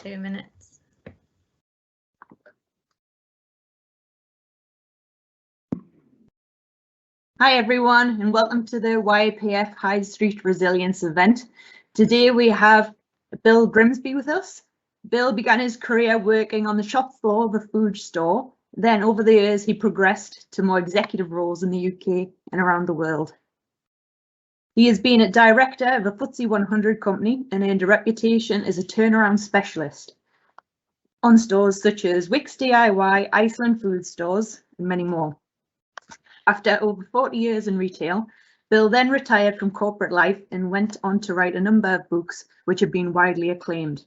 2 minutes. Hi everyone, and welcome to the YAPF High Street Resilience event. Today we have Bill Grimsey with us. Bill began his career working on the shop floor of a food store. Then over the years he progressed to more executive roles in the UK and around the world. He has been a director of a FTSE 100 company and earned a reputation as a turnaround specialist on stores such as Wickes DIY, Iceland food stores, and many more. After over 40 years in retail, Bill then retired from corporate life and went on to write a number of books which have been widely acclaimed.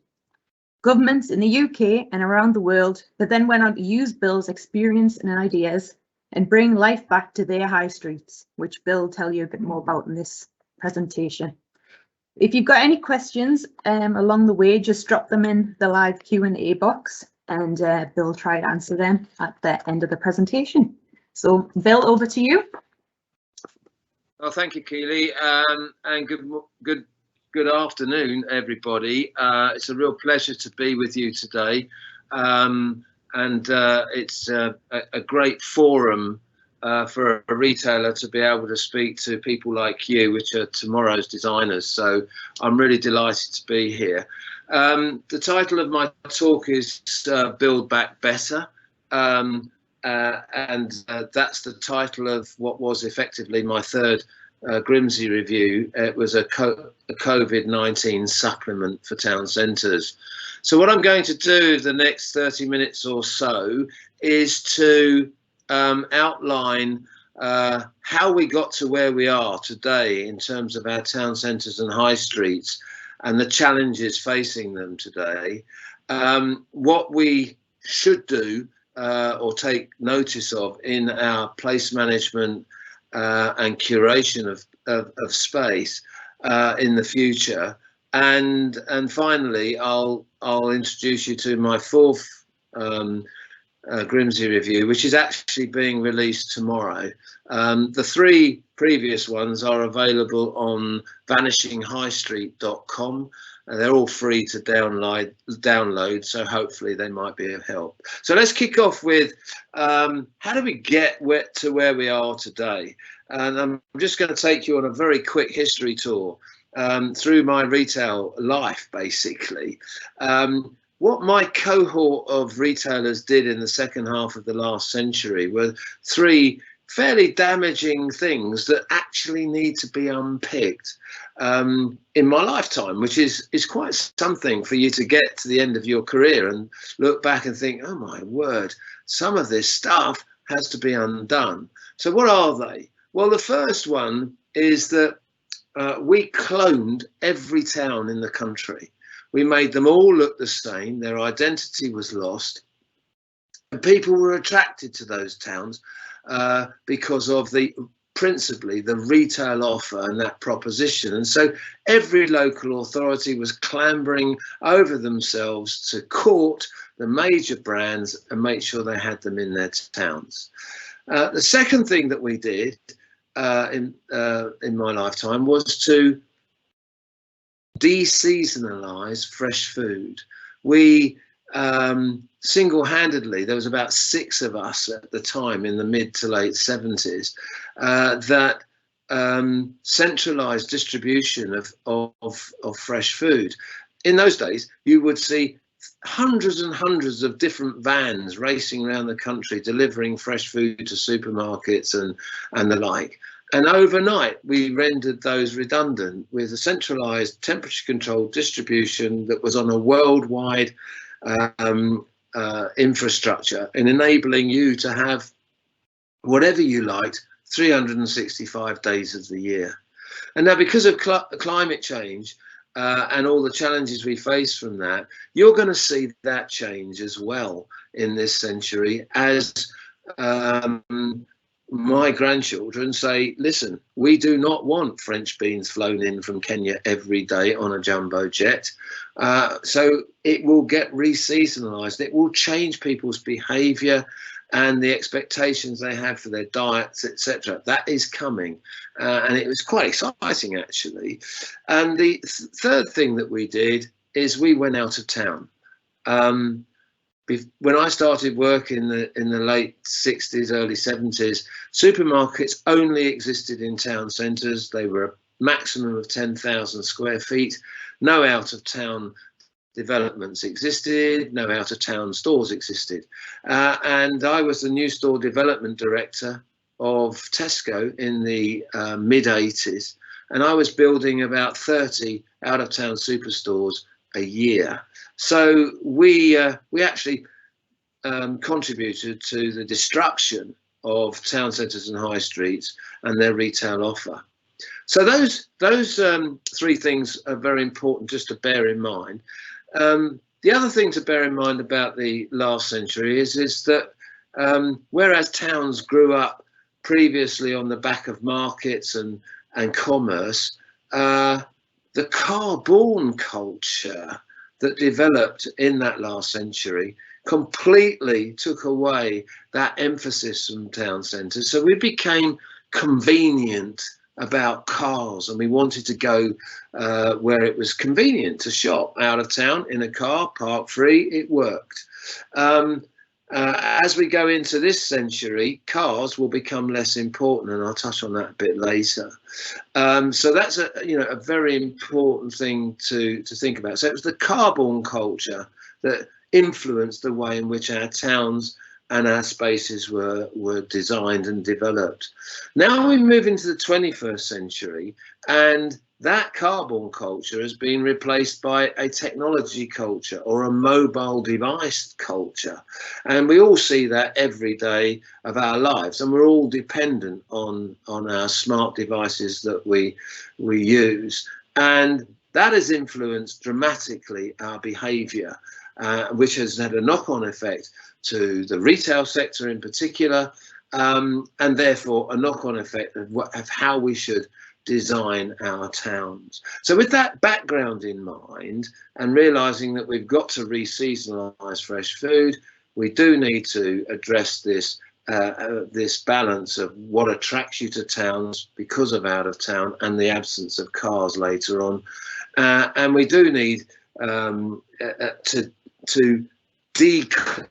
Governments in the UK and around the world then went on to use Bill's experience and ideas and bring life back to their high streets, which Bill will tell you a bit more about in this presentation. If you've got any questions along the way, just drop them in the live Q&A box and Bill will try to answer them at the end of the presentation. So Bill, over to you. Well, thank you, Keely, and good afternoon, everybody. It's a real pleasure to be with you today, and it's a great forum for a retailer to be able to speak to people like you, which are tomorrow's designers. So I'm really delighted to be here. The title of my talk is Build Back Better. That's the title of what was effectively my third Grimsey review. It was a COVID-19 supplement for town centres. So what I'm going to do the next 30 minutes or so is to outline how we got to where we are today in terms of our town centres and high streets and the challenges facing them today, what we should do or take notice of in our place management and curation of space in the future, and finally I'll introduce you to my fourth Grimsey review, which is actually being released tomorrow. The three previous ones are available on vanishinghighstreet.com. They're all free to download, so hopefully they might be of help. So let's kick off with how do we get to where we are today? And I'm just going to take you on a very quick history tour through my retail life, basically. What my cohort of retailers did in the second half of the last century were three fairly damaging things that actually need to be unpicked in my lifetime, which is quite something for you to get to the end of your career and look back and think, oh my word, some of this stuff has to be undone. So what are they? Well, the first one is that we cloned every town in the country. We made them all look the same. Their identity was lost. And people were attracted to those towns because of principally the retail offer and that proposition. And so every local authority was clambering over themselves to court the major brands and make sure they had them in their towns. The second thing that we did in my lifetime was to de-seasonalize fresh food. We single-handedly, there was about 6 of us at the time in the mid to late 70s that centralized distribution of fresh food. In those days, you would see hundreds and hundreds of different vans racing around the country delivering fresh food to supermarkets and the like. And overnight, we rendered those redundant with a centralised temperature-controlled distribution that was on a worldwide infrastructure and enabling you to have whatever you liked 365 days of the year. And now, because of climate change and all the challenges we face from that, you're going to see that change as well in this century as my grandchildren say, listen, we do not want French beans flown in from Kenya every day on a jumbo jet. So it will get re-seasonalized. It will change people's behavior and the expectations they have for their diets, etc. That is coming. And it was quite exciting, actually. And the third thing that we did is we went out of town. When I started work in the late 60s, early 70s, supermarkets only existed in town centres. They were a maximum of 10,000 square feet. No out-of-town developments existed, no out-of-town stores existed. And I was the new store development director of Tesco in the mid-80s, and I was building about 30 out-of-town superstores a year. So we actually contributed to the destruction of town centres and high streets and their retail offer. So those three things are very important just to bear in mind. The other thing to bear in mind about the last century is that whereas towns grew up previously on the back of markets and commerce, the car-borne culture that developed in that last century completely took away that emphasis from town centres. So we became convenient about cars, and we wanted to go where it was convenient to shop out of town in a car, park free. It worked. As we go into this century, cars will become less important, and I'll touch on that a bit later. So that's a very important thing to think about. So it was the car-borne culture that influenced the way in which our towns and our spaces were designed and developed. Now we move into the 21st century, and that car-borne culture has been replaced by a technology culture or a mobile device culture. And we all see that every day of our lives, and we're all dependent on our smart devices that we use. And that has influenced dramatically our behaviour, which has had a knock-on effect to the retail sector in particular, and therefore a knock-on effect of how we should design our towns. So with that background in mind, and realizing that we've got to re-seasonalize fresh food, we do need to address this this balance of what attracts you to towns because of out of town and the absence of cars later on. And we do need to declone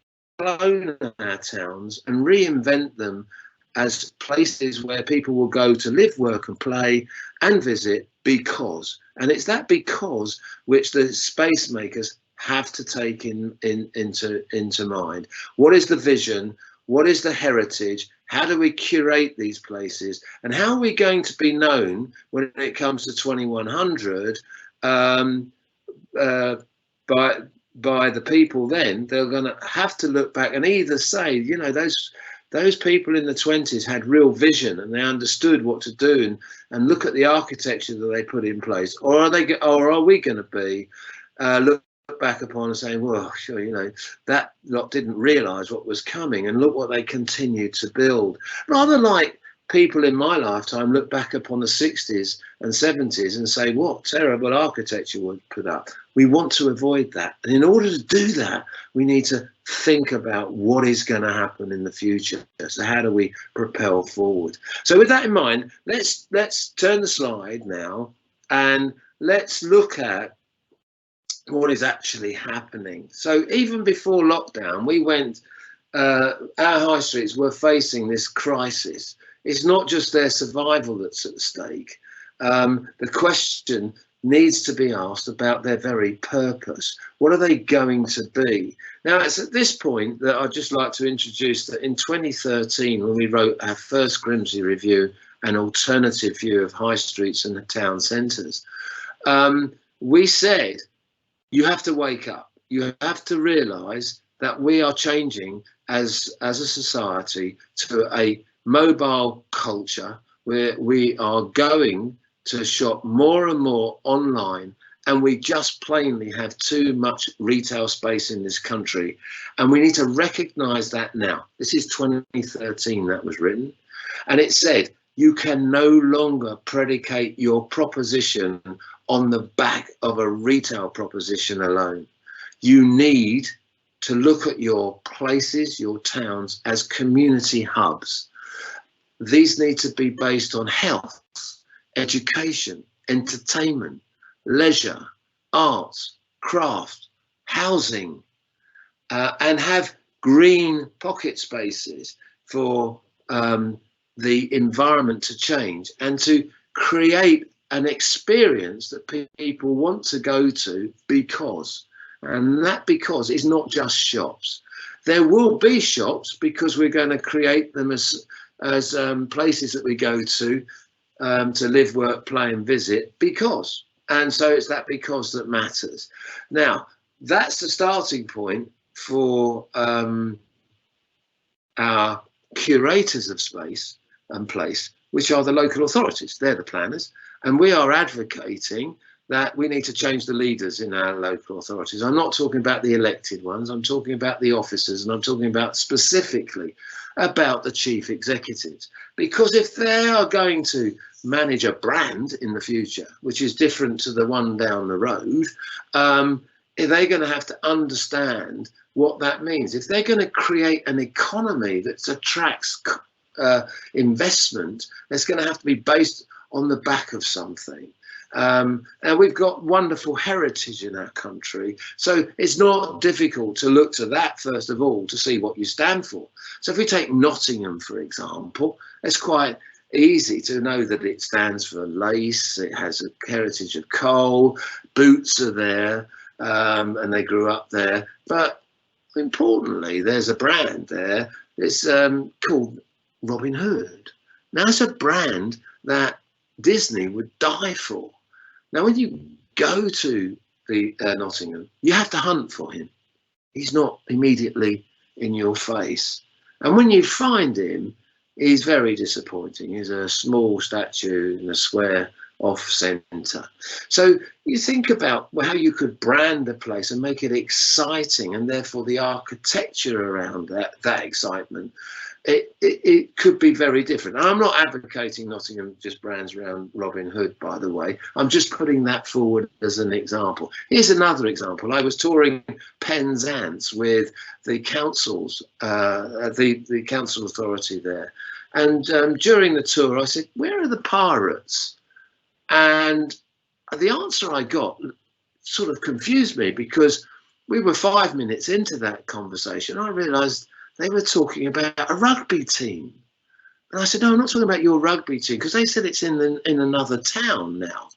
our towns and reinvent them as places where people will go to live, work and play and visit because. And it's that because which the space makers have to take into mind. What is the vision? What is the heritage? How do we curate these places? And how are we going to be known when it comes to 2100 by the people then? They're going to have to look back and either say, you know, those people in the 20s had real vision and they understood what to do and look at the architecture that they put in place, or are we going to be look back upon and saying, well, sure, you know, that lot didn't realize what was coming and look what they continued to build. Rather like people in my lifetime look back upon the 60s and 70s and say, what terrible architecture was put up. We want to avoid that. And in order to do that, we need to think about what is going to happen in the future. So how do we propel forward? So with that in mind, let's turn the slide now and let's look at what is actually happening. So even before lockdown, we went, our high streets were facing this crisis. It's not just their survival that's at stake. The question needs to be asked about their very purpose. What are they going to be? Now, it's at this point that I'd just like to introduce that in 2013, when we wrote our first Grimsey review, an alternative view of high streets and the town centres, we said, you have to wake up. You have to realise that we are changing as a society to a mobile culture where we are going to shop more and more online, and we just plainly have too much retail space in this country, and we need to recognise that now. This is 2013 that was written, and it said you can no longer predicate your proposition on the back of a retail proposition alone. You need to look at your places, your towns, as community hubs. These need to be based on health, education, entertainment, leisure, arts, craft, housing, and have green pocket spaces for the environment to change and to create an experience that people want to go to and that because is not just shops. There will be shops because we're going to create them as places that we go to live, work, play and visit and so it's that because that matters. Now that's the starting point for our curators of space and place, which are the local authorities. They're the planners, and we are advocating that we need to change the leaders in our local authorities. I'm not talking about the elected ones, I'm talking about the officers, and I'm talking about specifically about the chief executives. Because if they are going to manage a brand in the future, which is different to the one down the road, they're going to have to understand what that means. If they're going to create an economy that attracts investment, it's going to have to be based on the back of something. And we've got wonderful heritage in our country, so it's not difficult to look to that first of all to see what you stand for. So if we take Nottingham, for example, it's quite easy to know that it stands for lace, it has a heritage of coal, boots are there, and they grew up there. But importantly, there's a brand there. It's called Robin Hood. Now, it's a brand that Disney would die for. Now, when you go to the Nottingham, you have to hunt for him. He's not immediately in your face. And when you find him, he's very disappointing. He's a small statue in a square off centre. So you think about how you could brand a place and make it exciting, and therefore the architecture around that excitement, it could be very different. I'm not advocating Nottingham just brands around Robin Hood, by the way. I'm just putting that forward as an example. Here's another example. I was touring Penzance with the councils, the council authority there. And during the tour, I said, where are the pirates? And the answer I got sort of confused me, because we were 5 minutes into that conversation. I realised they were talking about a rugby team. And I said, no, I'm not talking about your rugby team, because they said it's in another town now.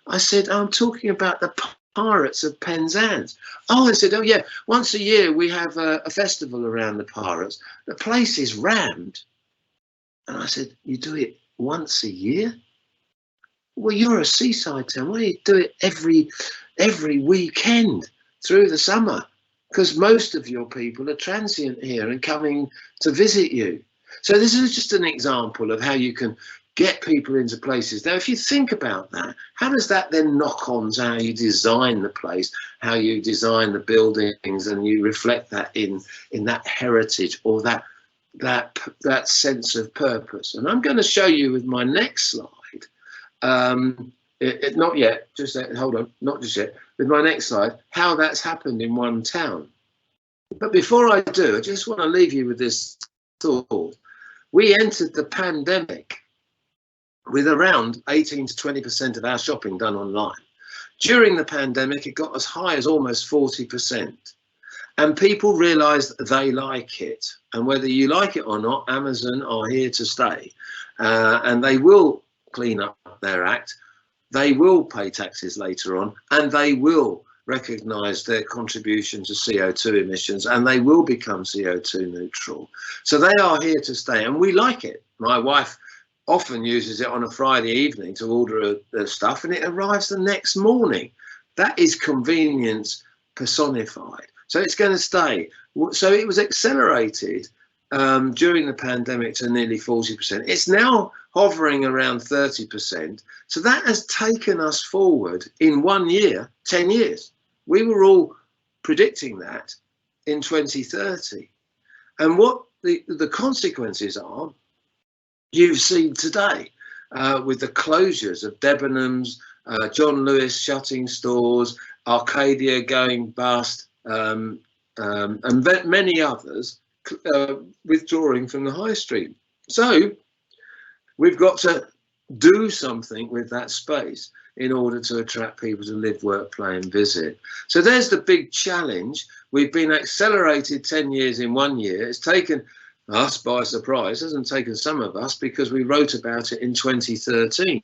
I said, I'm talking about the Pirates of Penzance. Oh, they said, oh yeah, once a year we have a festival around the pirates. The place is rammed. And I said, you do it once a year? Well, you're a seaside town. Why do you do it every weekend through the summer? Because most of your people are transient here and coming to visit you. So this is just an example of how you can get people into places. Now, if you think about that, how does that then knock on to how you design the place, how you design the buildings, and you reflect that in that heritage or that sense of purpose? And I'm going to show you with my next slide. Not yet, just hold on, not just yet. With my next slide, how that's happened in one town. But before I do, I just want to leave you with this thought. We entered the pandemic with around 18 to 20% of our shopping done online. During the pandemic, it got as high as almost 40%. And people realised they like it. And whether you like it or not, Amazon are here to stay. And they will clean up their act. They will pay taxes later on, and they will recognise their contribution to CO2 emissions, and they will become CO2 neutral. So they are here to stay, and we like it. My wife often uses it on a Friday evening to order stuff, and it arrives the next morning. That is convenience personified. So it's going to stay. So it was accelerated during the pandemic to nearly 40%. It's now hovering around 30%. So that has taken us forward in 1 year, 10 years. We were all predicting that in 2030. And what the consequences are, you've seen today with the closures of Debenhams, John Lewis shutting stores, Arcadia going bust, and many others withdrawing from the high street. So we've got to do something with that space. in order to attract people to live, work, play and visit. So there's the big challenge. We've been accelerated 10 years in 1 year. It's taken us by surprise. It hasn't taken some of us because we wrote about it in 2013.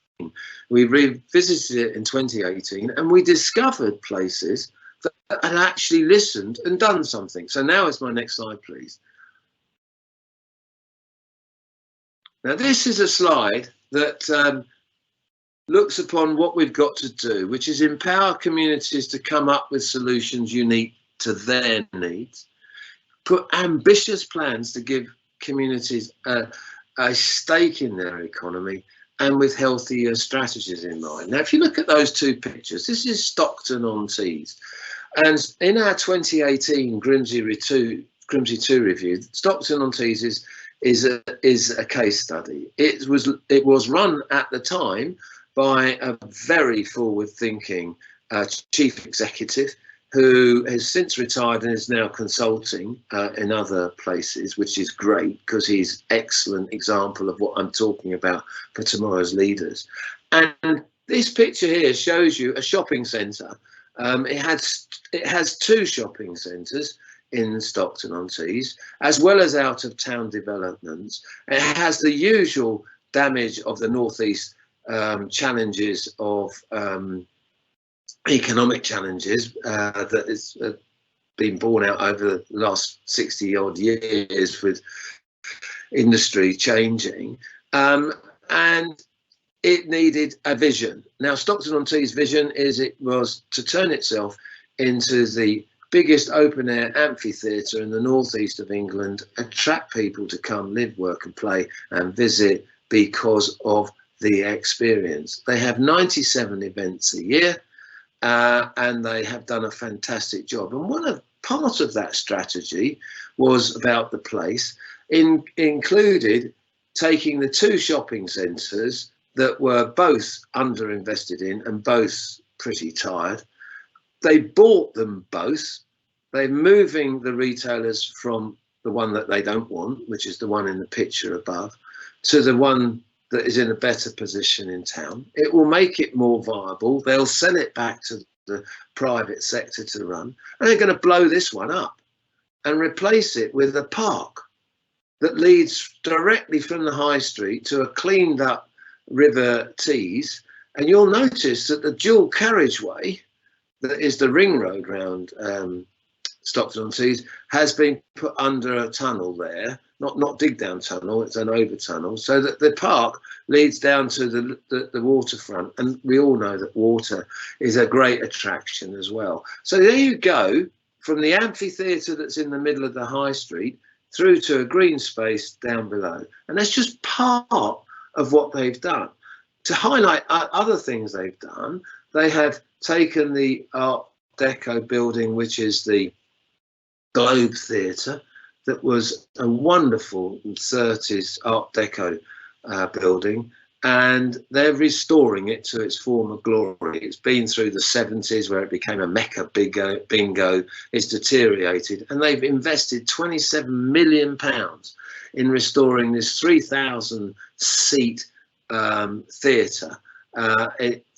We revisited it in 2018 and we discovered places that had actually listened and done something. So now is my next slide, please. Now this is a slide that looks upon what we've got to do, which is empower communities to come up with solutions unique to their needs, put ambitious plans to give communities a stake in their economy, and with healthier strategies in mind. Now, if you look at those two pictures, this is Stockton-on-Tees. And in our 2018 Grimsey 2 review, Stockton-on-Tees is a case study. It was run at the time by a very forward-thinking chief executive who has since retired and is now consulting in other places, which is great because he's an excellent example of what I'm talking about for tomorrow's leaders. And this picture here shows you a shopping centre. It has 2 shopping centres in Stockton-on-Tees, as well as out-of-town developments. It has the usual damage of the northeast challenges of economic challenges that has been borne out over the last 60 odd years with industry changing, and it needed a vision. Now Stockton-on-Tees' vision was to turn itself into the biggest open air amphitheatre in the northeast of England, attract people to come live, work and play and visit because of the experience. They have 97 events a year. And they have done a fantastic job. And part of that strategy was about the place, included taking the 2 shopping centres that were both underinvested in and both pretty tired. They bought them both. They're moving the retailers from the one that they don't want, which is the one in the picture above, to the one that is in a better position in town. It will make it more viable. They'll sell it back to the private sector to run, and they're going to blow this one up and replace it with a park that leads directly from the high street to a cleaned up River Tees. And you'll notice that the dual carriageway that is the ring road round Stockton-on-Tees has been put under a tunnel there. Not dig down tunnel, it's an over tunnel, so that the park leads down to the waterfront, and we all know that water is a great attraction as well. So there you go, from the amphitheatre that's in the middle of the high street through to a green space down below. And that's just part of what they've done. To highlight other things they've done, they have taken the Art Deco building, which is the Globe Theatre, that was a wonderful 30s Art Deco building, and they're restoring it to its former glory. It's been through the 70s where it became a Mecca bingo. It's deteriorated, and they've invested £27 million in restoring this 3,000 seat theatre.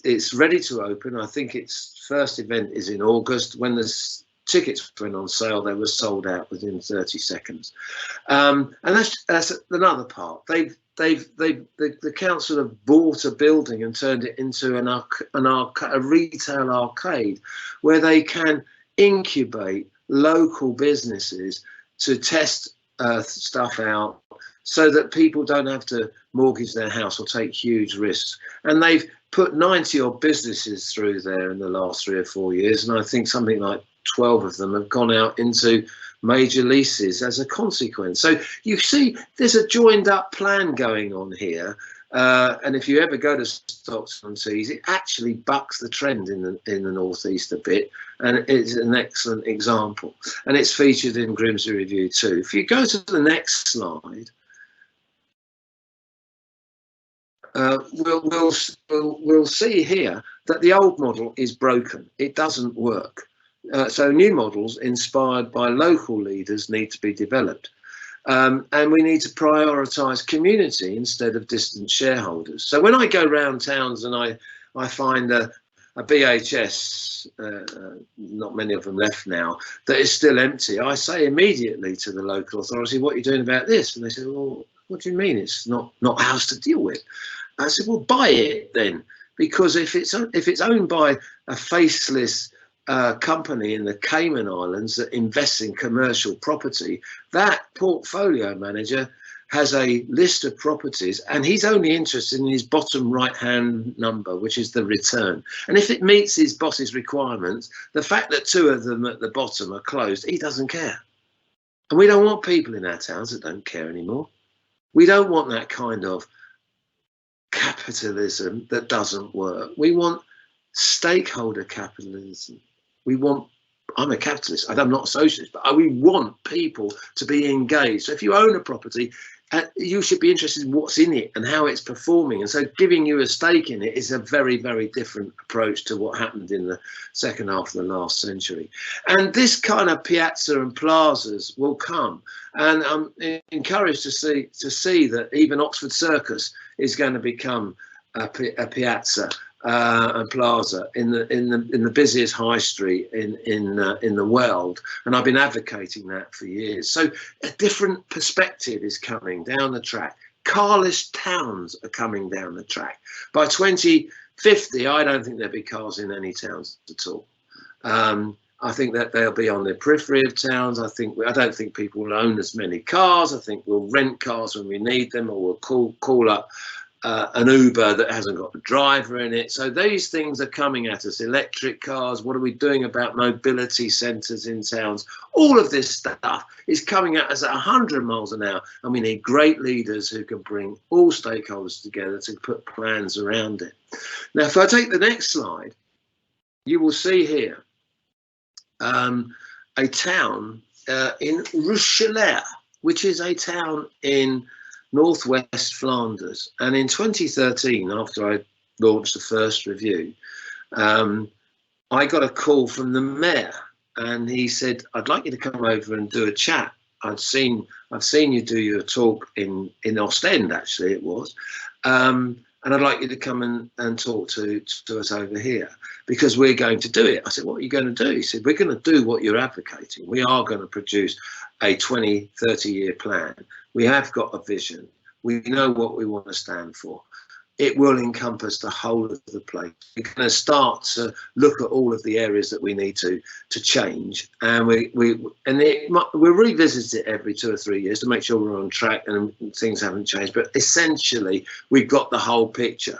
It's ready to open. I think its first event is in August. When the tickets went on sale, they were sold out within 30 seconds. And that's another part. The council have bought a building and turned it into a retail arcade where they can incubate local businesses to test stuff out, so that people don't have to mortgage their house or take huge risks. And they've put 90 odd businesses through there in the last 3 or 4 years, and I think something like 12 of them have gone out into major leases as a consequence. So you see there's a joined up plan going on here, and if you ever go to Stockton-on-Tees, it actually bucks the trend in the northeast a bit, and it's an excellent example, and it's featured in Grimsey Review too. If you go to the next slide, we'll see here that the old model is broken. It doesn't work. So new models inspired by local leaders need to be developed. And we need to prioritise community instead of distant shareholders. So when I go round towns and I find a BHS, not many of them left now, that is still empty, I say immediately to the local authority, what are you doing about this? And they say, well, what do you mean it's not ours to deal with? I said, well, buy it then, because if it's owned by a faceless company in the Cayman Islands that invests in commercial property, that portfolio manager has a list of properties and he's only interested in his bottom right hand number, which is the return. And if it meets his boss's requirements, the fact that 2 of them at the bottom are closed, he doesn't care. And we don't want people in our towns that don't care anymore. We don't want that kind of capitalism that doesn't work. We want stakeholder capitalism. We want, I'm a capitalist, I'm not a socialist, but we want people to be engaged. So if you own a property, you should be interested in what's in it and how it's performing. And so giving you a stake in it is a very, very different approach to what happened in the second half of the last century. And this kind of piazza and plazas will come. And I'm encouraged to see that even Oxford Circus is going to become a piazza and plaza in the busiest high street in the world, and I've been advocating that for years. So a different perspective is coming down the track. Carless towns are coming down the track. By 2050, I don't think there'll be cars in any towns at all. I think that they'll be on the periphery of towns. I don't think people will own as many cars. I think we'll rent cars when we need them, or we'll call up an Uber that hasn't got a driver in it. So these things are coming at us. Electric cars, what are we doing about mobility centres in towns? All of this stuff is coming at us at 100 miles an hour, and we need great leaders who can bring all stakeholders together to put plans around it. Now, if I take the next slide, you will see here a town in Roeselare, which is a town in northwest Flanders. And in 2013, after I launched the first review, I got a call from the mayor, and he said, I'd like you to come over and do a chat. I've seen you do your talk in Ostend, actually it was, and I'd like you to come and talk to us over here, because we're going to do it. I said, what are you going to do? He said, we're going to do what you're advocating. We are going to produce a 20, 30-year plan. We have got a vision. We know what we want to stand for. It will encompass the whole of the place. We're going to start to look at all of the areas that we need to change, and we'll revisit it every 2 or 3 years to make sure we're on track and things haven't changed. But essentially, we've got the whole picture.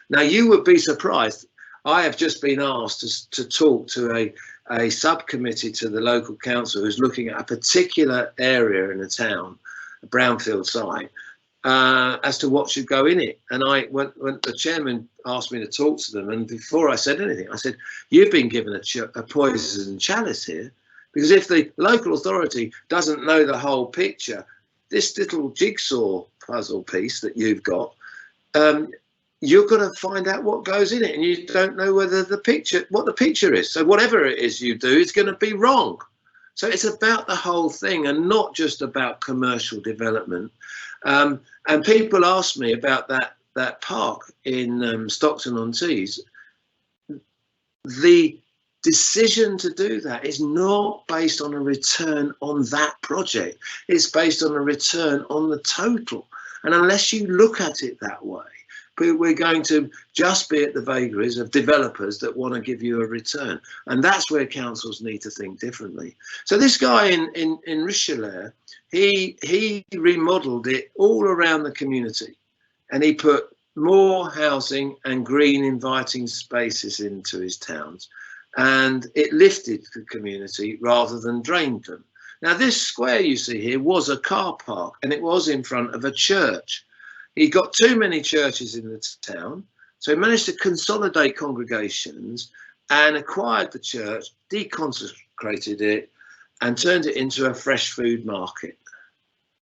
Now, you would be surprised. I have just been asked to talk to a subcommittee to the local council who's looking at a particular area in a town, a brownfield site, as to what should go in it. And when the chairman asked me to talk to them, and before I said anything, I said, you've been given a poison chalice here, because if the local authority doesn't know the whole picture, this little jigsaw puzzle piece that you've got, you're going to find out what goes in it, and you don't know what the picture is. So whatever it is you do, it's going to be wrong. So it's about the whole thing, and not just about commercial development. And people ask me about that park in Stockton-on-Tees. The decision to do that is not based on a return on that project. It's based on a return on the total. And unless you look at it that way, we're going to just be at the vagaries of developers that want to give you a return. And that's where councils need to think differently. So this guy in Roeselare, he remodeled it all around the community, and he put more housing and green inviting spaces into his towns, and it lifted the community rather than drained them. Now, this square you see here was a car park, and it was in front of a church. He got too many churches in the town, so he managed to consolidate congregations and acquired the church, deconsecrated it, and turned it into a fresh food market.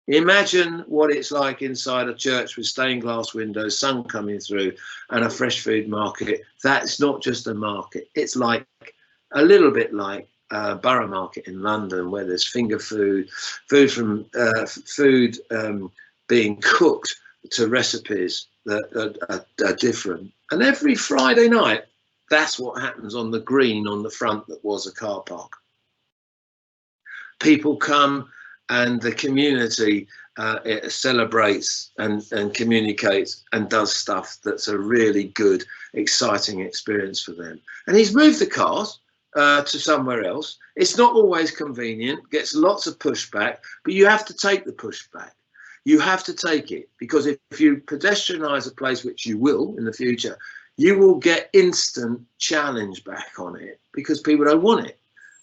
Imagine what it's like inside a church with stained glass windows, sun coming through, and a fresh food market. That's not just a market. It's like a little bit like Borough Market in London, where there's finger food, food being cooked to recipes that are different. And every Friday night, that's what happens on the green on the front that was a car park. People come and the community it celebrates and communicates and does stuff that's a really good, exciting experience for them. And he's moved the cars to somewhere else. It's not always convenient, gets lots of pushback, but you have to take the pushback. You have to take it, because if you pedestrianise a place, which you will in the future, you will get instant challenge back on it because people don't want it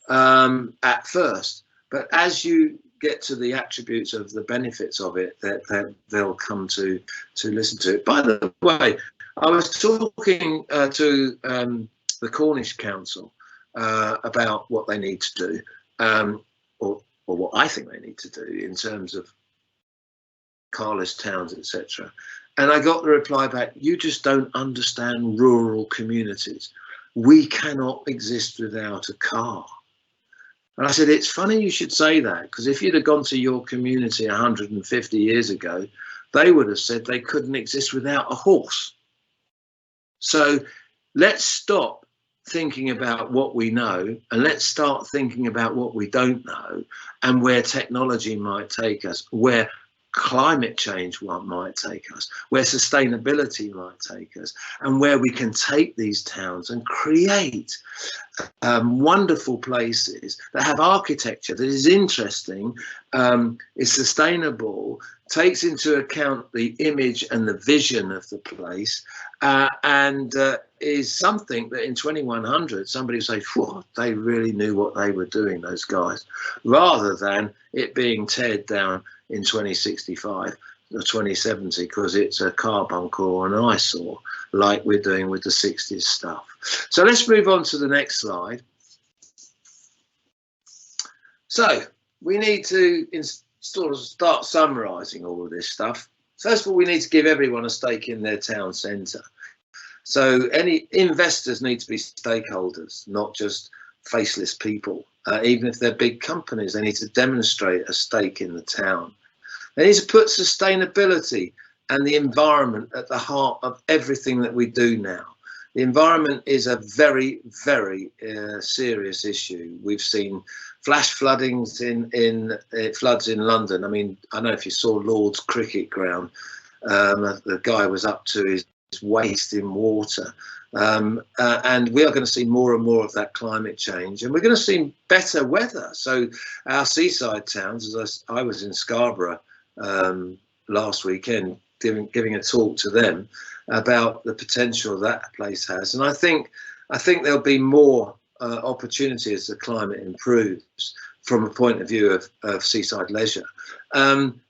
at first. But as you get to the attributes of the benefits of it, that they'll come to listen to it. By the way, I was talking to the Cornish Council about what they need to do, or what I think they need to do in terms of carless towns, etc. And I got the reply back, you just don't understand rural communities. We cannot exist without a car. And I said, it's funny you should say that, because if you'd have gone to your community 150 years ago, they would have said they couldn't exist without a horse. So let's stop thinking about what we know and let's start thinking about what we don't know and where technology might take us, where climate change might take us, where sustainability might take us, and where we can take these towns and create wonderful places that have architecture that is interesting, is sustainable, takes into account the image and the vision of the place, and is something that in 2100 somebody would say, whoa, they really knew what they were doing, those guys, rather than it being teared down in 2065 or 2070 because it's a carbuncle or an eyesore, like we're doing with the 60s stuff. So let's move on to the next slide. So we need to sort of start summarising all of this stuff. First of all, we need to give everyone a stake in their town centre. So any investors need to be stakeholders, not just faceless people. Even if they're big companies, they need to demonstrate a stake in the town. They need to put sustainability and the environment at the heart of everything that we do now. The environment is a very, very serious issue. We've seen flash floodings floods in London. I mean, I don't know if you saw Lord's cricket ground. The guy was up to his waist in water. And we are going to see more and more of that climate change, and we're going to see better weather. So our seaside towns, as I was in Scarborough last weekend giving a talk to them about the potential that place has, and I think there'll be more opportunity as the climate improves from a point of view of seaside leisure.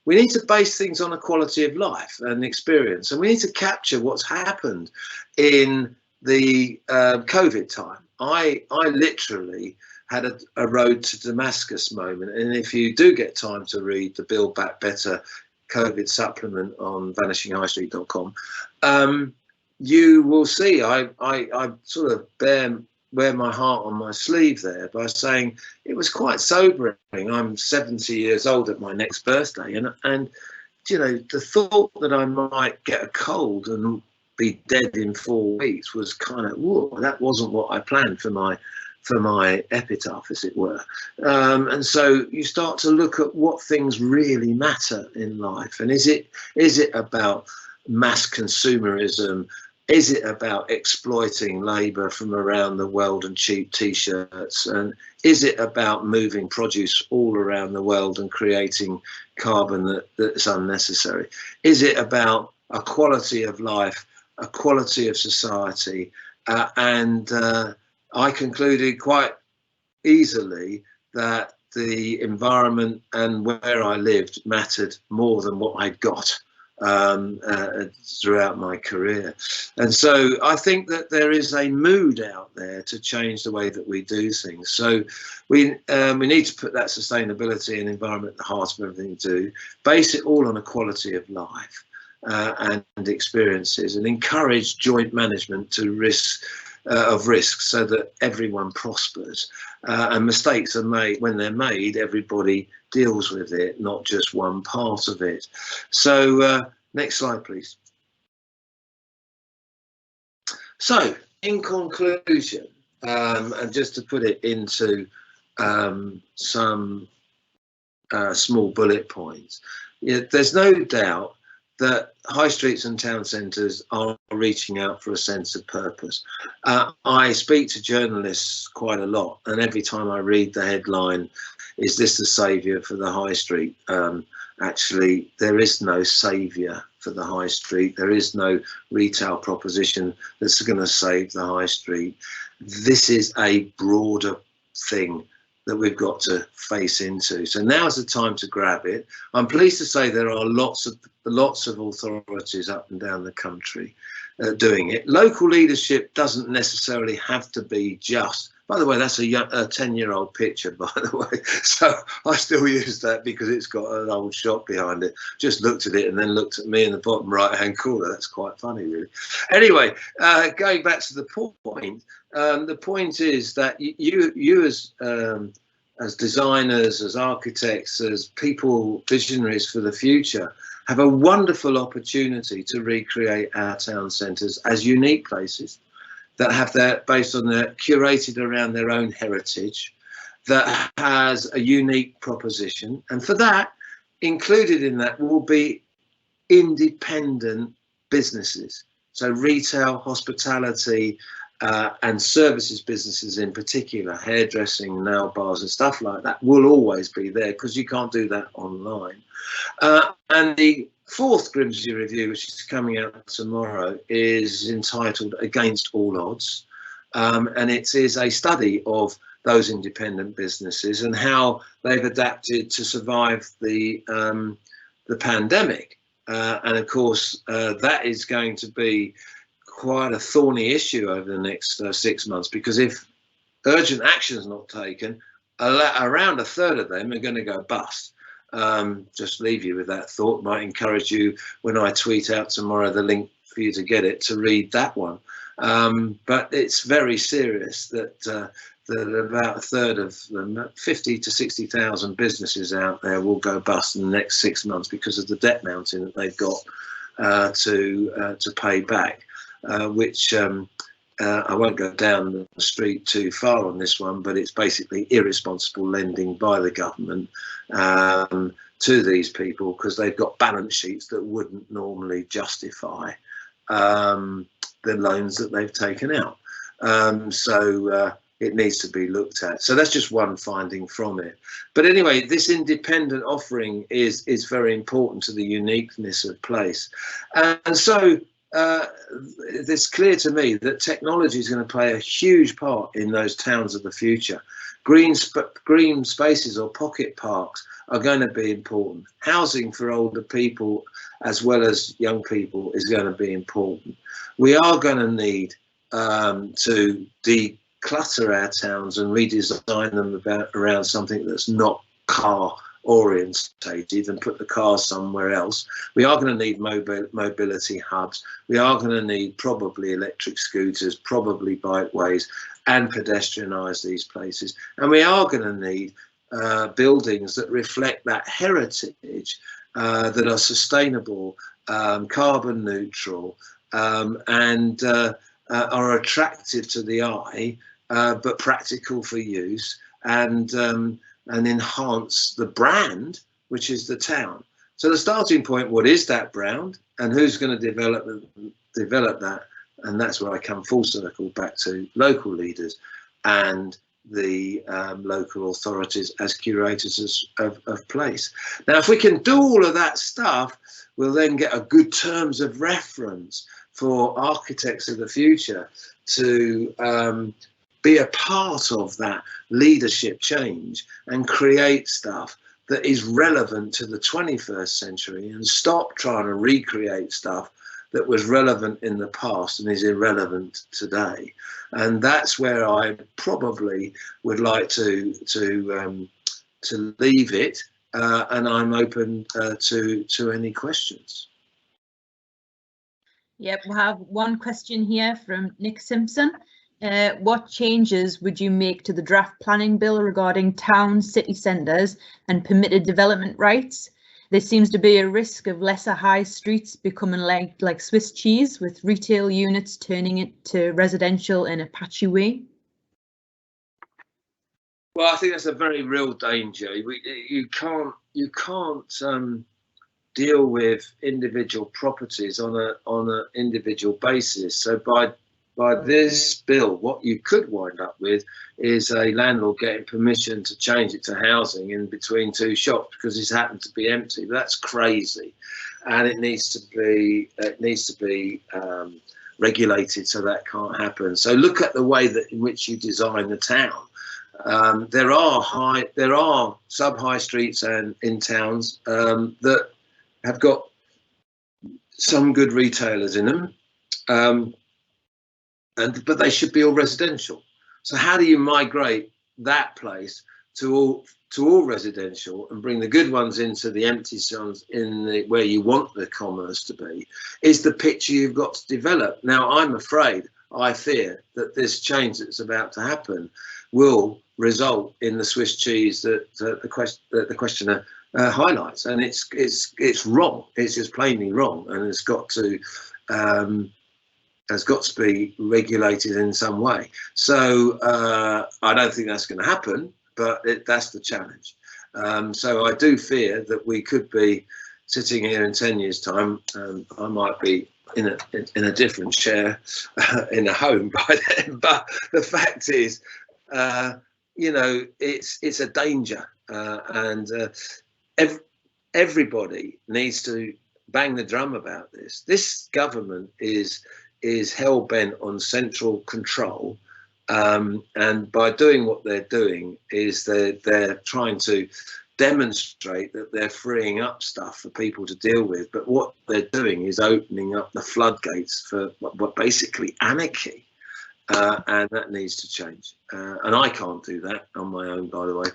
We need to base things on a quality of life and experience, and we need to capture what's happened in the COVID time. I literally had a road to Damascus moment, and if you do get time to read the Build Back Better COVID supplement on vanishinghighstreet.com, you will see I sort of wear my heart on my sleeve there by saying it was quite sobering. I'm 70 years old at my next birthday, and you know, the thought that I might get a cold and be dead in 4 weeks was kind of, whoa, that wasn't what I planned for my epitaph, as it were. And so you start to look at what things really matter in life, and is it about mass consumerism? Is it about exploiting labour from around the world and cheap t-shirts? And is it about moving produce all around the world and creating carbon that's unnecessary? Is it about a quality of life, a quality of society? And I concluded quite easily that the environment and where I lived mattered more than what I got throughout my career. And so I think that there is a mood out there to change the way that we do things. So we need to put that sustainability and environment at the heart of everything we do, base it all on a quality of life and experiences, and encourage joint management to risks so that everyone prospers, and mistakes are made. When they're made, everybody deals with it, not just one part of it. So Next slide, please. So, in conclusion, and just to put it into some small bullet points, there's no doubt that high streets and town centres are reaching out for a sense of purpose. I speak to journalists quite a lot, and every time I read the headline, "Is this the saviour for the high street?" Actually, there is no saviour for the high street. There is no retail proposition that's going to save the high street. This is a broader thing that we've got to face into. So now's the time to grab it. I'm pleased to say there are lots of authorities up and down the country doing it. Local leadership doesn't necessarily have to be just, by the way, that's a 10-year-old picture, by the way. So I still use that because it's got an old shop behind it. Just looked at it and then looked at me in the bottom right-hand corner. That's quite funny, really. Anyway, going back to the point is that you as designers, as architects, as people, visionaries for the future, have a wonderful opportunity to recreate our town centres as unique places that have based on their curated around their own heritage, that has a unique proposition. And for that, included in that will be independent businesses. So retail, hospitality, and services businesses in particular, hairdressing, nail bars and stuff like that, will always be there because you can't do that online. And the fourth Grimsey review, which is coming out tomorrow, is entitled Against All Odds. And it is a study of those independent businesses and how they've adapted to survive the pandemic. And of course, that is going to be quite a thorny issue over the next 6 months, because if urgent action is not taken, around a third of them are going to go bust. Just leave you with that thought. Might encourage you, when I tweet out tomorrow the link for you to get it, to read that one. But it's very serious that about a third of them, 50 to 60,000 businesses out there, will go bust in the next 6 months because of the debt mountain that they've got to pay back. Which I won't go down the street too far on this one, but it's basically irresponsible lending by the government to these people because they've got balance sheets that wouldn't normally justify the loans that they've taken out. So it needs to be looked at. So that's just one finding from it. But anyway, this independent offering is very important to the uniqueness of place. And so it's clear to me that technology is going to play a huge part in those towns of the future. Green spaces or pocket parks are going to be important. Housing for older people as well as young people is going to be important. We are going to need to declutter our towns and redesign them around something that's not car orientated and put the car somewhere else. We are going to need mobility hubs. We are going to need probably electric scooters, probably bikeways, and pedestrianise these places. And we are going to need buildings that reflect that heritage, that are sustainable, carbon neutral, and are attractive to the eye, but practical for use, and enhance the brand, which is the town. So the starting point, what is that brand, and who's going to develop that? And that's where I come full circle back to local leaders and the local authorities as curators of place. Now, if we can do all of that stuff, we'll then get a good terms of reference for architects of the future to be a part of that leadership change and create stuff that is relevant to the 21st century, and stop trying to recreate stuff that was relevant in the past and is irrelevant today. And that's where I probably would like to leave it, and I'm open to any questions. Yep, we have one question here from Nick Simpson. What changes would you make to the draft planning bill regarding town city centres and permitted development rights? there seems to be a risk of lesser high streets becoming like Swiss cheese, with retail units turning it to residential in a patchy way? Well, I think that's a very real danger. You can't deal with individual properties on an individual basis. So by this bill, what you could wind up with is a landlord getting permission to change it to housing in between two shops because it's happened to be empty. But that's crazy, and it needs to be regulated so that can't happen. So look at the way that in which you design the town. There are sub-high streets and in towns that have got some good retailers in them, but they should be all residential. So how do you migrate that place to all residential and bring the good ones into the empty zones where you want the commerce to be? Is the picture you've got to develop. Now, I fear that this change that's about to happen will result in the Swiss cheese that the questioner highlights, and it's wrong. It's just plainly wrong, and it's got to be regulated in some way. So I don't think that's going to happen, but that's the challenge. So I do fear that we could be sitting here in 10 years' time. I might be in a different chair in a home by then, but the fact is, it's a danger, and everybody needs to bang the drum about this. This government is hell bent on central control, and by doing what they're doing is they're trying to demonstrate that they're freeing up stuff for people to deal with. But what they're doing is opening up the floodgates for what basically anarchy. And that needs to change, and I can't do that on my own, by the way.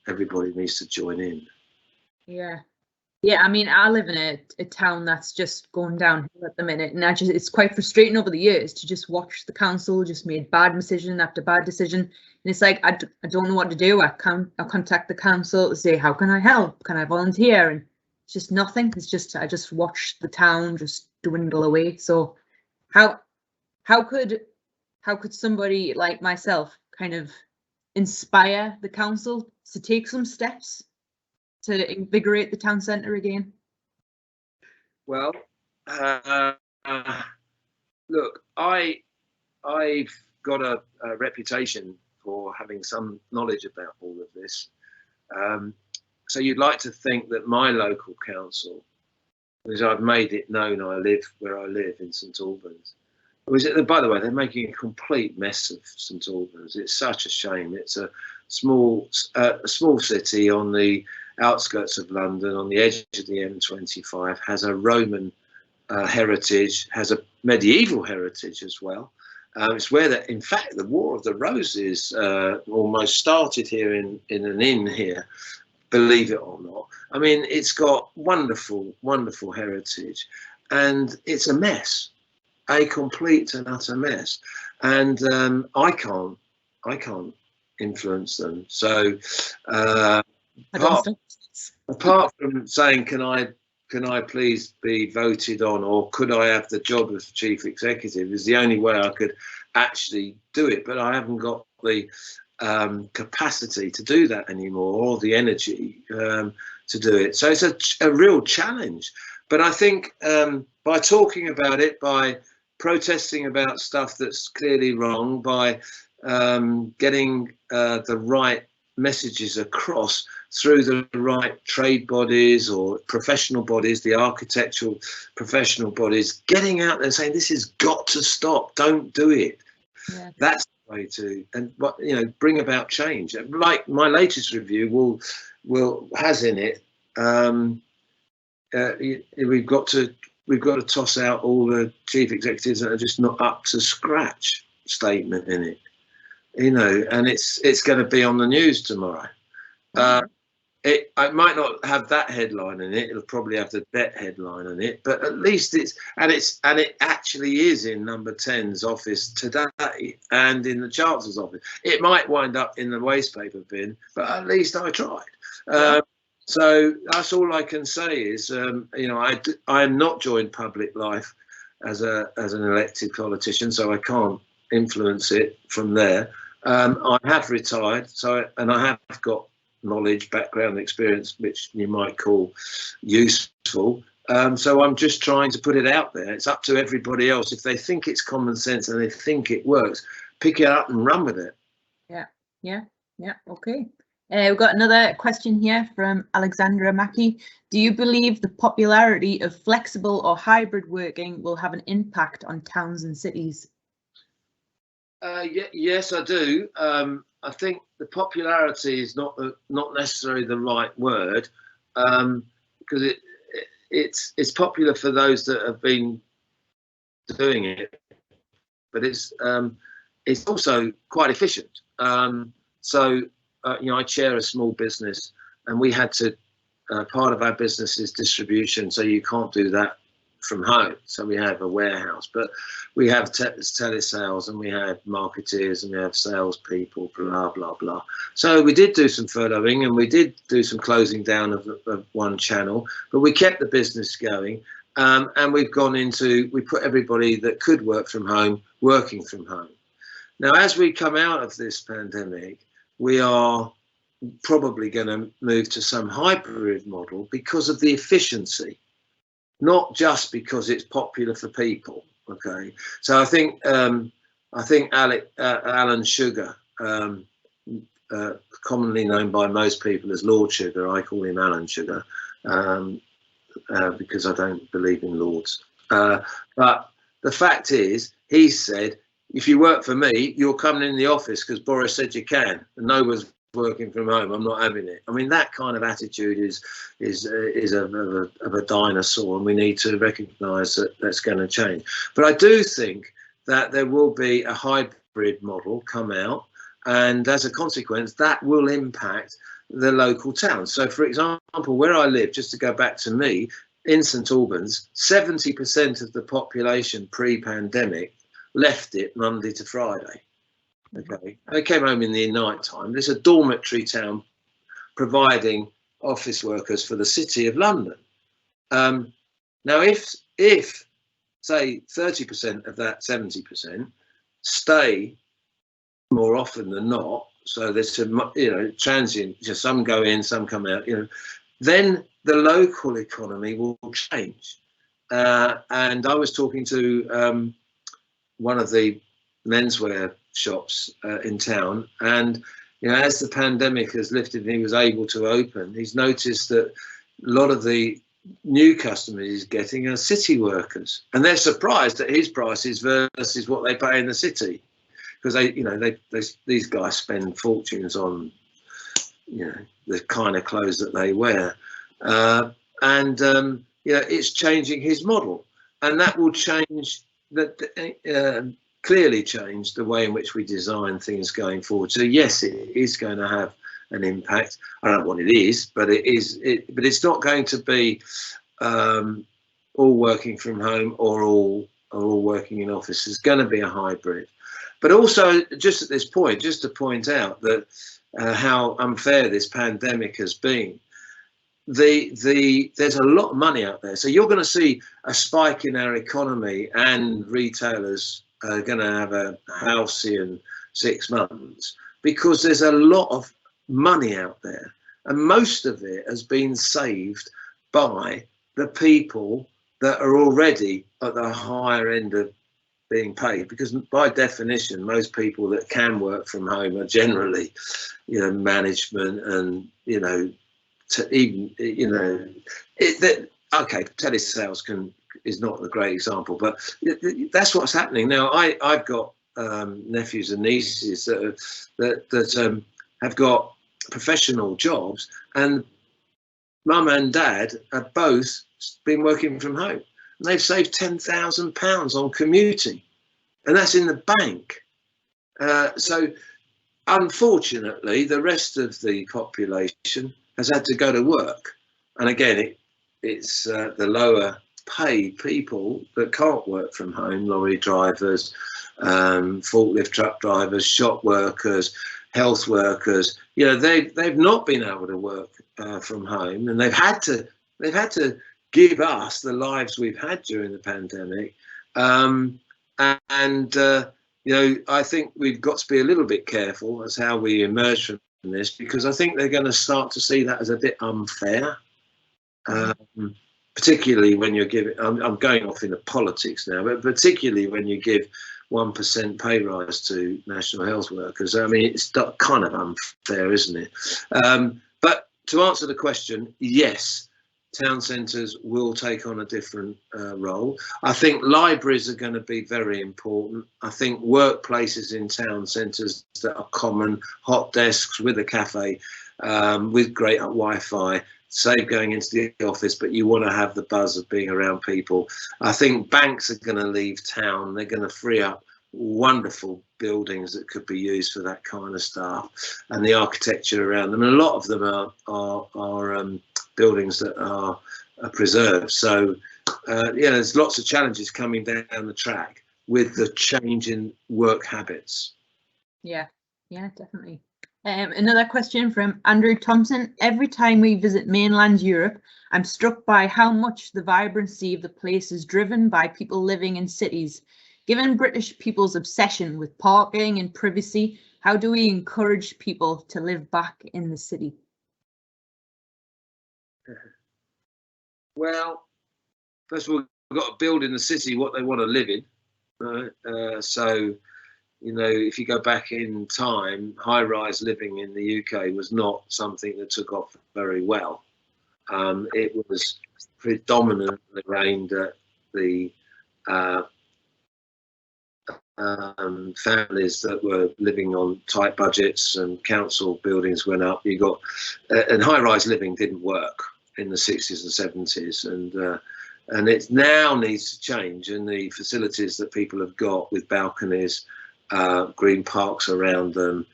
Everybody needs to join in. Yeah, I mean, I live in a town that's just going downhill at the minute, and it's quite frustrating over the years to just watch the council just made bad decision after bad decision, and it's like I don't know what to do. I'll contact the council to say, how can I help? Can I volunteer? And it's just nothing. It's just I just watch the town just dwindle away. So how could somebody like myself kind of inspire the council to take some steps to invigorate the town centre again? Well, look, I've got a reputation for having some knowledge about all of this. So you'd like to think that my local council, because I've made it known I live where I live in St Albans. By the way, they're making a complete mess of St Albans. It's such a shame. It's a small city on the outskirts of London, on the edge of the M25, has a Roman heritage, has a medieval heritage as well. It's where, in fact, the War of the Roses almost started here in an inn here, believe it or not. I mean, it's got wonderful, wonderful heritage, and it's a mess. A complete and utter mess, and I can't influence them. So apart from saying, can I please be voted on, or could I have the job of chief executive, is the only way I could actually do it. But I haven't got the capacity to do that anymore, or the energy to do it. So it's a real challenge. But I think by talking about it, by protesting about stuff that's clearly wrong, by getting the right messages across through the right trade bodies or professional bodies, the architectural professional bodies, getting out there and saying, this has got to stop, don't do it. Yeah. That's the way to, and bring about change. Like my latest review has in it, we've got to toss out all the chief executives that are just not up to scratch statement in it, and it's going to be on the news tomorrow. It might not have that headline in it. It'll probably have the debt headline in it, but at least it actually is in Number 10's office today and in the Chancellor's office. It might wind up in the waste paper bin, but at least I tried. So that's all I can say is, you know, I am not joined public life as an elected politician, so I can't influence it from there. I have retired, and I have got knowledge, background, experience, which you might call useful. So I'm just trying to put it out there. It's up to everybody else. If they think it's common sense and they think it works, pick it up and run with it. Yeah. Okay. We've got another question here from Alexandra Mackey. Do you believe the popularity of flexible or hybrid working will have an impact on towns and cities? Yes, I do. I think the popularity is not necessarily the right word, because it's popular for those that have been doing it, but it's also quite efficient. You know, I chair a small business, and we had to part of our business is distribution, so you can't do that from home. So we have a warehouse, but we have telesales, and we have marketeers, and we have salespeople, blah blah blah. So we did do some furloughing, and we did do some closing down of one channel, but we kept the business going, and we put everybody that could work from home working from home. Now, as we come out of this pandemic, we are probably going to move to some hybrid model because of the efficiency, not just because it's popular for people. Okay, so I think Alan Sugar, commonly known by most people as Lord Sugar, I call him Alan Sugar, because I don't believe in lords. But the fact is, he said, if you work for me, you're coming in the office because Boris said you can, and no one's working from home. I'm not having it. I mean, that kind of attitude is of a dinosaur, and we need to recognise that that's going to change. But I do think that there will be a hybrid model come out, and as a consequence, that will impact the local towns. So, for example, where I live, just to go back to me, in St Albans, 70% of the population pre-pandemic left it Monday to Friday. Okay, they came home in the night time. There's a dormitory town providing office workers for the City of London. Now, if say 30% of that 70% stay more often than not, so there's some, you know, transient, just some go in, some come out, you know, then the local economy will change. And I was talking to one of the menswear shops in town, and you know, as the pandemic has lifted and he was able to open, he's noticed that a lot of the new customers he's getting are city workers, and they're surprised at his prices versus what they pay in the city, because these guys spend fortunes on, you know, the kind of clothes that they wear, and you know, it's changing his model, and that will change that. Clearly change the way in which we design things going forward. So yes, it is going to have an impact. I don't know what it is, but but it's not going to be all working from home or all working in office. It's going to be a hybrid. But also, just at this point, just to point out that how unfair this pandemic has been. There's a lot of money out there, so you're going to see a spike in our economy, and retailers are going to have a halcyon 6 months because there's a lot of money out there, and most of it has been saved by the people that are already at the higher end of being paid, because by definition most people that can work from home are generally, you know, management, and you know, okay, telesales is not a great example, but that's what's happening now. I've got nephews and nieces that have got professional jobs, and mum and dad have both been working from home, and they've saved £10,000 on commuting, and that's in the bank. So unfortunately, the rest of the population has had to go to work, and again, it's the lower paid people that can't work from home, lorry drivers, forklift truck drivers, shop workers, health workers, you know, they've not been able to work from home, and they've had to give us the lives we've had during the pandemic. You know, I think we've got to be a little bit careful as how we emerge from this, because I think they're going to start to see that as a bit unfair. Particularly when you're giving, I'm going off into politics now, but particularly when you give 1% pay rise to national health workers. I mean, it's kind of unfair, isn't it? But to answer the question, yes, town centres will take on a different role. I think libraries are going to be very important. I think workplaces in town centres that are common, hot desks with a cafe, with great Wi-Fi, save going into the office, but you want to have the buzz of being around people. I think banks are going to leave town. They're going to free up wonderful buildings that could be used for that kind of stuff, and the architecture around them. And a lot of them are buildings that are preserved. So yeah, there's lots of challenges coming down the track with the change in work habits. Yeah, definitely. Another question from Andrew Thompson. Every time we visit mainland Europe, I'm struck by how much the vibrancy of the place is driven by people living in cities. Given British people's obsession with parking and privacy, how do we encourage people to live back in the city? Well, first of all, we've got to build in the city what they want to live in. Right? So, you know, if you go back in time, high-rise living in the UK was not something that took off very well. It was predominantly aimed at the families that were living on tight budgets, and council buildings went up. You got and high-rise living didn't work in the 60s and 70s, and it now needs to change. And the facilities that people have got with balconies, green parks around them,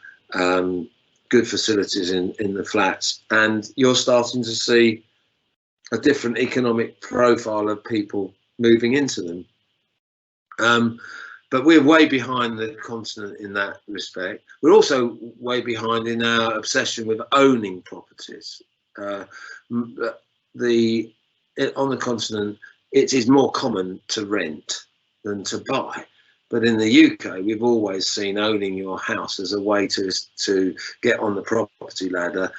good facilities in the flats, and you're starting to see a different economic profile of people moving into them. But we're way behind the continent in that respect. We're also way behind in our obsession with owning properties. On the continent, it is more common to rent than to buy. But in the UK, we've always seen owning your house as a way to get on the property ladder,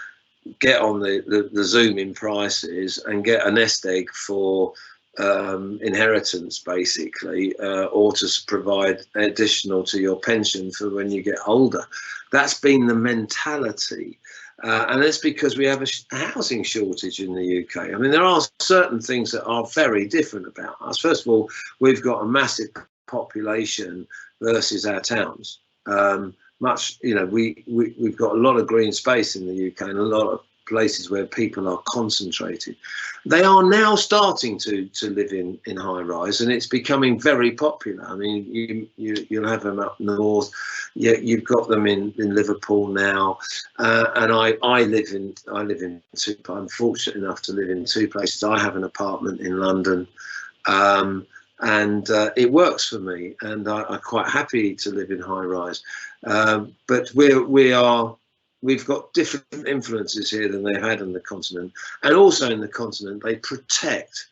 get on the zoom in prices, and get a nest egg for inheritance, basically, or to provide additional to your pension for when you get older. That's been the mentality. And it's because we have a housing shortage in the UK. I mean, there are certain things that are very different about us. First of all, we've got a massive population versus our towns. You know, we've got a lot of green space in the UK and a lot of places where people are concentrated. They are now starting to live in high rise, and it's becoming very popular. I mean, you'll have them up north. You've got them in Liverpool now, and I live in two. I'm fortunate enough to live in two places. I have an apartment in London, and it works for me, and I'm quite happy to live in high rise. But we've got different influences here than they've had on the continent, and also in the continent they protect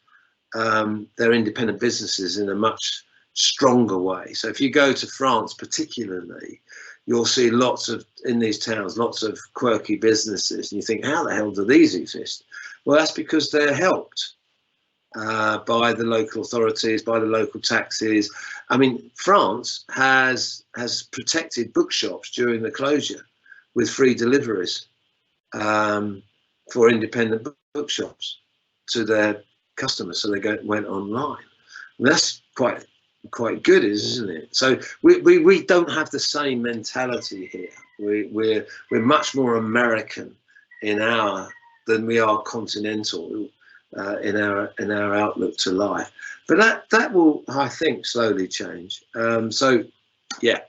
their independent businesses in a much stronger way. So if you go to France particularly, you'll see in these towns lots of quirky businesses, and you think, how the hell do these exist? Well, that's because they're helped by the local authorities, by the local taxes. I mean, France has protected bookshops during the closure with free deliveries for independent bookshops to their customers, so they went online. And that's quite good, isn't it? So we don't have the same mentality here. We're much more American than we are continental in our outlook to life. But that will, I think, slowly change. So yeah,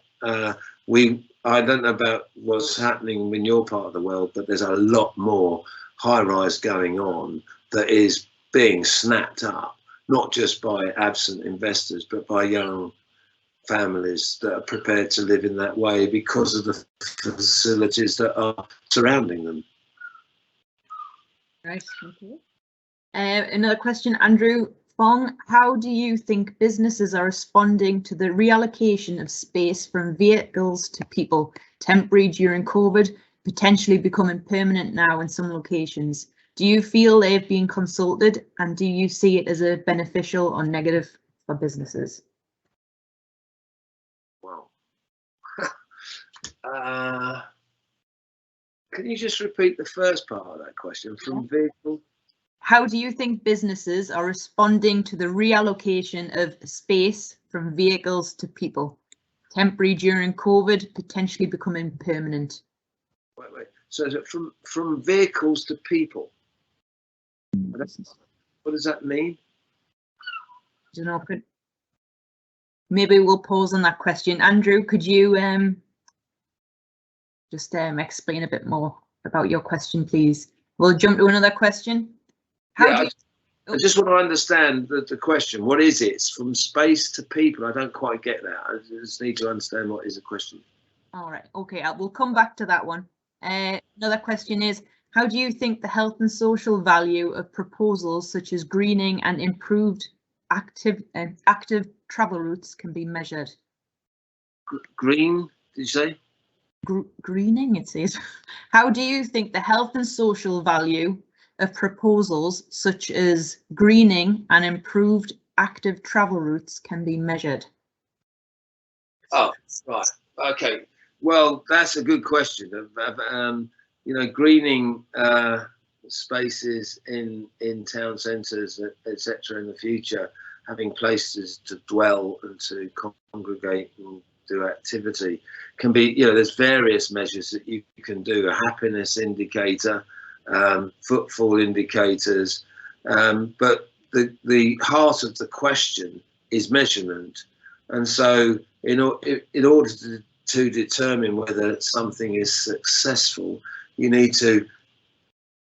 I don't know about what's happening in your part of the world, but there's a lot more high rise going on that is being snapped up, not just by absent investors, but by young families that are prepared to live in that way because of the facilities that are surrounding them. Right. Okay. Another question, Andrew Fong. How do you think businesses are responding to the reallocation of space from vehicles to people, temporary during COVID, potentially becoming permanent now in some locations? Do you feel they've been consulted, and do you see it as a beneficial or negative for businesses? Wow. Can you just repeat the first part of that question? From vehicle? How do you think businesses are responding to the reallocation of space from vehicles to people, temporary during COVID, potentially becoming permanent? Wait. So is it from vehicles to people? What does that mean? I don't know. Maybe we'll pause on that question. Andrew, could you just explain a bit more about your question, please? We'll jump to another question. I just want to understand the question. What is it? It's from space to people. I don't quite get that. I just need to understand what is the question. All right. Okay. We'll come back to that one. Another question is, how do you think the health and social value of proposals such as greening and improved active travel routes can be measured? Green, did you say? Greening, it says. How do you think the health and social value of proposals such as greening and improved active travel routes can be measured? Oh, right. Okay. Well, that's a good question. Greening spaces in town centres, etc. in the future, having places to dwell and to congregate and do activity can be, there's various measures that you can do. A happiness indicator, footfall indicators, but the heart of the question is measurement. And so in order to determine whether something is successful, you need to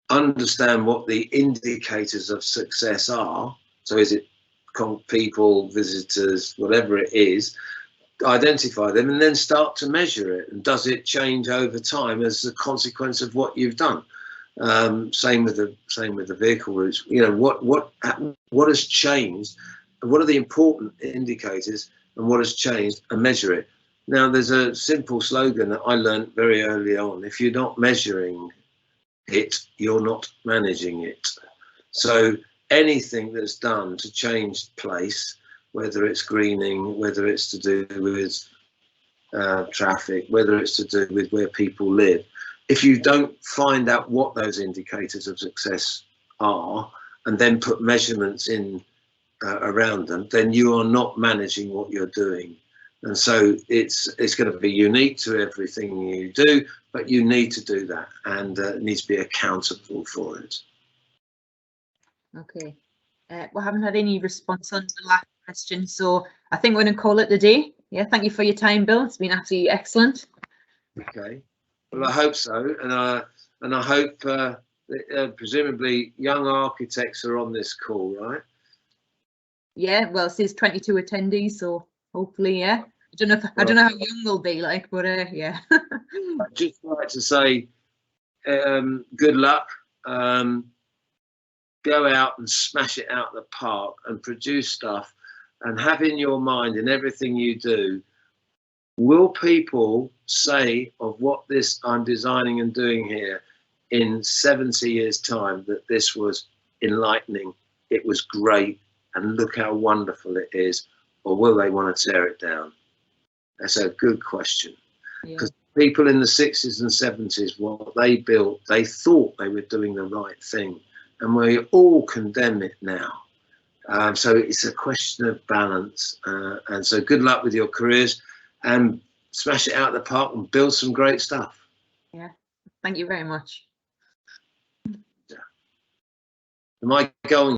understand what the indicators of success are. So is it people, visitors, whatever it is, identify them and then start to measure it. And does it change over time as a consequence of what you've done? Same with the vehicle routes. What has changed? What are the important indicators and what has changed, and measure it. Now, there's a simple slogan that I learned very early on. If you're not measuring it, you're not managing it. So anything that's done to change place, whether it's greening, whether it's to do with traffic, whether it's to do with where people live, if you don't find out what those indicators of success are and then put measurements in around them, then you are not managing what you're doing. And so it's going to be unique to everything you do, but you need to do that, and it needs to be accountable for it. Okay. We haven't had any response on the last question, so I think we're going to call it a day. Yeah, thank you for your time, Bill. It's been absolutely excellent. Okay. Well, I hope so, and I hope presumably young architects are on this call, right? Yeah. Well, it says 22 attendees, so hopefully, yeah. I don't know how young they'll be like, but yeah. I'd just like to say good luck. Go out and smash it out of the park and produce stuff, and have in your mind in everything you do, will people say of what this I'm designing and doing here in 70 years' time that this was enlightening, it was great, and look how wonderful it is, or will they want to tear it down? That's a good question, because people in the 60s and 70s, what they built, they thought they were doing the right thing, and we all condemn it now. So it's a question of balance, and so good luck with your careers, and smash it out of the park and build some great stuff. Yeah, thank you very much. Am I going?